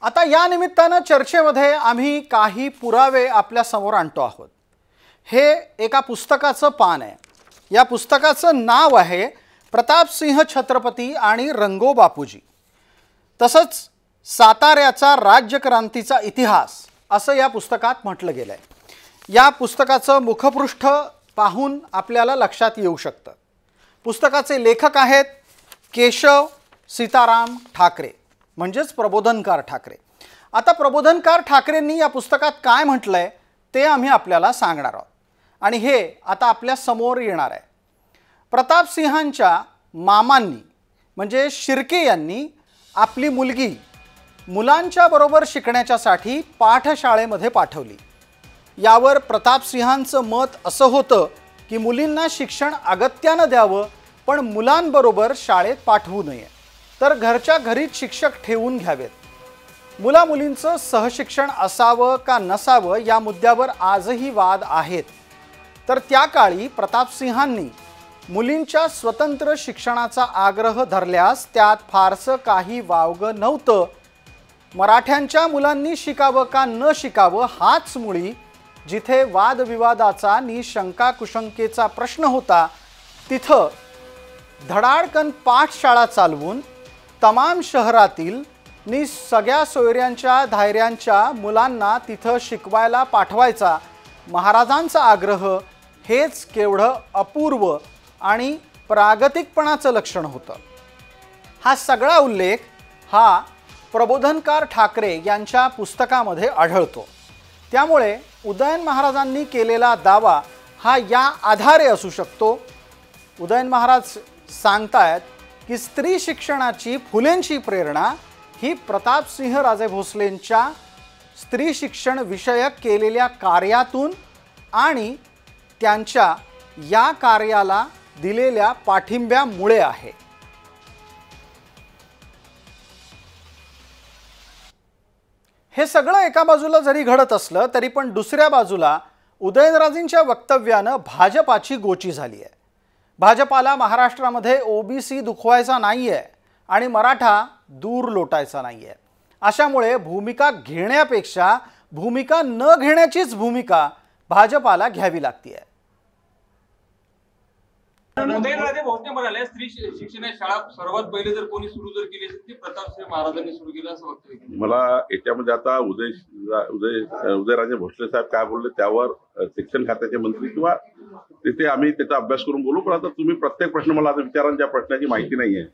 आता या निमित्तानं चर्चेमध्ये आम्ही काही पुरावे आपल्या समोर आणतो आहोत। हे एका पुस्तकाचं पान आहे। या पुस्तकाचं नाव आहे प्रतापसिंह छत्रपती आणि रंगो बापूजी, तसंच साताऱ्याचा राज्यक्रांतीचा इतिहास असं या पुस्तकात म्हटलं गेलं आहे। या पुस्तकाचं मुखपृष्ठ पाहून आपल्याला लक्षात येऊ शकतं। पुस्तकाचे लेखक आहेत केशव सीताराम ठाकरे, म्हणजेच प्रबोधनकार ठाकरे। आता प्रबोधनकार ठाकरेंनी या पुस्तकात काय म्हटलंय ते आम्ही आपल्याला सांगणार आहोत आणि हे आता आपल्या समोर येणार आहे। प्रतापसिंहांच्या मामांनी म्हणजे शिर्के यांनी आपली मुलगी मुलांच्या बरोबर शिकण्यासाठी पाठशाळेमध्ये पाठवली। यावर प्रतापसिंहांचं मत असं होतं की मुलींना शिक्षण अगत्यानं द्यावं, पण मुलांबरोबर शाळेत पाठवू नये, तर घरच्या घरीच शिक्षक ठेवून घ्यावेत। मुला मुलींचं सहशिक्षण असावं का नसावं या मुद्द्यावर आजही वाद आहेत। तर त्या काळी प्रतापसिंहांनी मुलींच्या स्वतंत्र शिक्षणाचा आग्रह धरल्यास त्यात फारसं काही वावगं नव्हतं। मराठ्यांच्या मुलांनी शिकावं का न शिकावं हाच मुळी जिथे वादविवादाचा नि शंका कुशंकेचा प्रश्न होता, तिथं धडाडकन पाठशाळा चालवून तमाम शहरातील नि सगळ्या सोयऱ्यांच्या धायऱ्यांच्या मुलांना तिथं शिकवायला पाठवायचा महाराजांचा आग्रह हेच केवढं अपूर्व आणि प्रागतिकपणाचं लक्षण होतं। हा सगळा उल्लेख हा प्रबोधनकार ठाकरे यांच्या पुस्तकामध्ये आढळतो। त्यामुळे उदयन महाराजांनी केलेला दावा हा या आधारे असू शकतो। उदयन महाराज सांगतायत की स्त्री शिक्षणाची फुलेंची प्रेरणा ही प्रतापसिंह राजे भोसलेंच्या स्त्री शिक्षण विषयक केलेल्या कार्यातून आणि त्यांच्या या कार्याला दिलेल्या पाठिंब्यामुळे आहे। हे सगळं एका बाजूला जरी घडत असलं तरी पण दुसऱ्या बाजूला उदयनराजेंच्या वक्तव्यानं भाजपाची गोची झाली आहे। भाजपाला महाराष्ट्रामध्ये ओबीसी दुखवायचा नाहीये आणि मराठा दूर लोटायचा नाहीये। अशामुळे भूमिका घेण्यापेक्षा भूमिका न घेण्याचीच भूमिका भाजपाला घ्यावी लागते आहे। उदयनराजे भोसले म्हणाले स्त्री शिक्षण शाळा सर्वात पहिले जर कोणी सुरू जर केली असेल ती प्रतापसिंह महाराजांनी सुरू केलं असं वक्तव्य केलं। मला याच्यामध्ये आता उदयराजे भोसले साहेब काय बोलले त्यावर शिक्षण खात्याचे मंत्री किंवा तिथे आम्ही त्याचा अभ्यास करून बोलू। पण आता तुम्ही प्रत्येक प्रश्न मला आता विचारांच्या प्रश्नाची माहिती नाहीये।